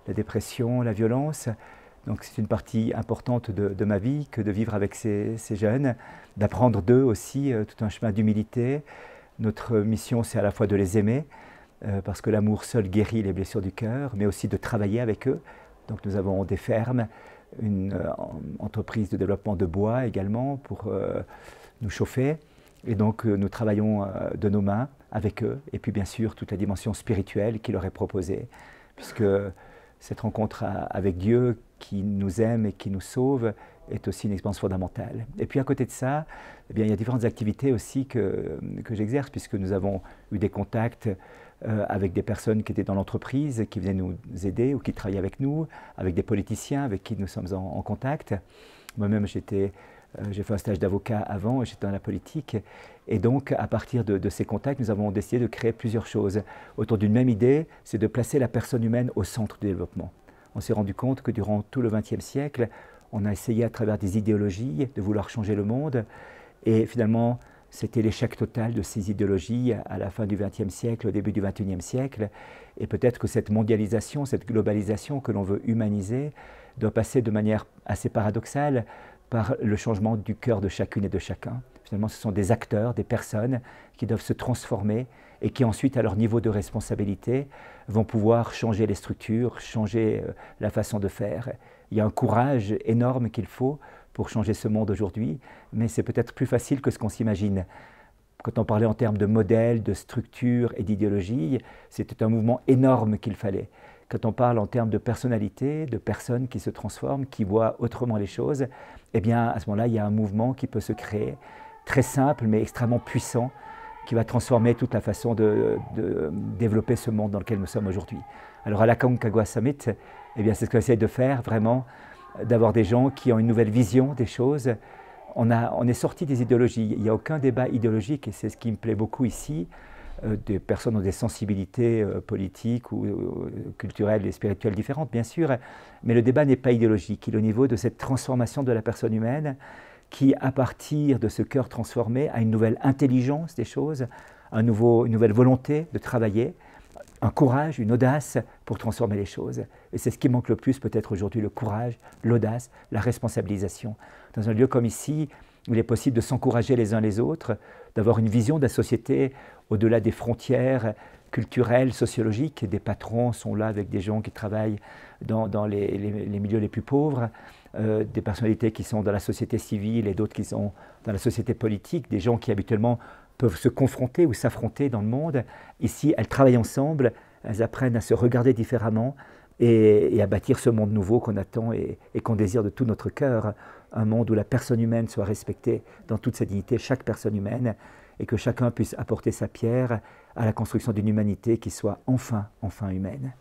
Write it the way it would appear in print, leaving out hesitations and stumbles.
la dépression, la violence. Donc c'est une partie importante de ma vie que de vivre avec ces jeunes, d'apprendre d'eux aussi tout un chemin d'humilité. Notre mission, c'est à la fois de les aimer, parce que l'amour seul guérit les blessures du cœur, mais aussi de travailler avec eux. Donc nous avons des fermes, une entreprise de développement de bois également pour nous chauffer. Et donc nous travaillons de nos mains avec eux. Et puis bien sûr toute la dimension spirituelle qui leur est proposée, puisque cette rencontre avec Dieu qui nous aime et qui nous sauve est aussi une expérience fondamentale. Et puis à côté de ça, eh bien, il y a différentes activités aussi que j'exerce, puisque nous avons eu des contacts avec des personnes qui étaient dans l'entreprise, qui venaient nous aider ou qui travaillaient avec nous, avec des politiciens avec qui nous sommes en contact. Moi-même, j'ai fait un stage d'avocat avant, j'étais dans la politique. Et donc, à partir de ces contacts, nous avons décidé de créer plusieurs choses autour d'une même idée, c'est de placer la personne humaine au centre du développement. On s'est rendu compte que durant tout le XXe siècle, on a essayé à travers des idéologies de vouloir changer le monde. Et finalement, c'était l'échec total de ces idéologies à la fin du XXe siècle, au début du XXIe siècle. Et peut-être que cette mondialisation, cette globalisation que l'on veut humaniser, doit passer de manière assez paradoxale par le changement du cœur de chacune et de chacun. Finalement, ce sont des acteurs, des personnes qui doivent se transformer et qui ensuite, à leur niveau de responsabilité, vont pouvoir changer les structures, changer la façon de faire. Il y a un courage énorme qu'il faut pour changer ce monde aujourd'hui, mais c'est peut-être plus facile que ce qu'on s'imagine. Quand on parlait en termes de modèles, de structures et d'idéologie, c'était un mouvement énorme qu'il fallait. Quand on parle en termes de personnalité, de personnes qui se transforment, qui voient autrement les choses, eh bien, à ce moment-là, il y a un mouvement qui peut se créer, très simple, mais extrêmement puissant, qui va transformer toute la façon de développer ce monde dans lequel nous sommes aujourd'hui. Alors, à l'Aconcagua Summit, eh bien, c'est ce qu'on essaie de faire, vraiment, d'avoir des gens qui ont une nouvelle vision des choses. On est sorti des idéologies. Il n'y a aucun débat idéologique, et c'est ce qui me plaît beaucoup ici. Des personnes ont des sensibilités politiques ou culturelles et spirituelles différentes, bien sûr, mais le débat n'est pas idéologique. Il est au niveau de cette transformation de la personne humaine qui, à partir de ce cœur transformé, a une nouvelle intelligence des choses, une nouvelle volonté de travailler, un courage, une audace pour transformer les choses. Et c'est ce qui manque le plus peut-être aujourd'hui, le courage, l'audace, la responsabilisation. Dans un lieu comme ici, où il est possible de s'encourager les uns les autres, d'avoir une vision de la société au-delà des frontières culturelles, sociologiques. Des patrons sont là avec des gens qui travaillent dans les milieux les plus pauvres, des personnalités qui sont dans la société civile et d'autres qui sont dans la société politique, des gens qui habituellement peuvent se confronter ou s'affronter dans le monde. Ici, elles travaillent ensemble, elles apprennent à se regarder différemment et à bâtir ce monde nouveau qu'on attend et qu'on désire de tout notre cœur. Un monde où la personne humaine soit respectée dans toute sa dignité, chaque personne humaine, et que chacun puisse apporter sa pierre à la construction d'une humanité qui soit enfin humaine.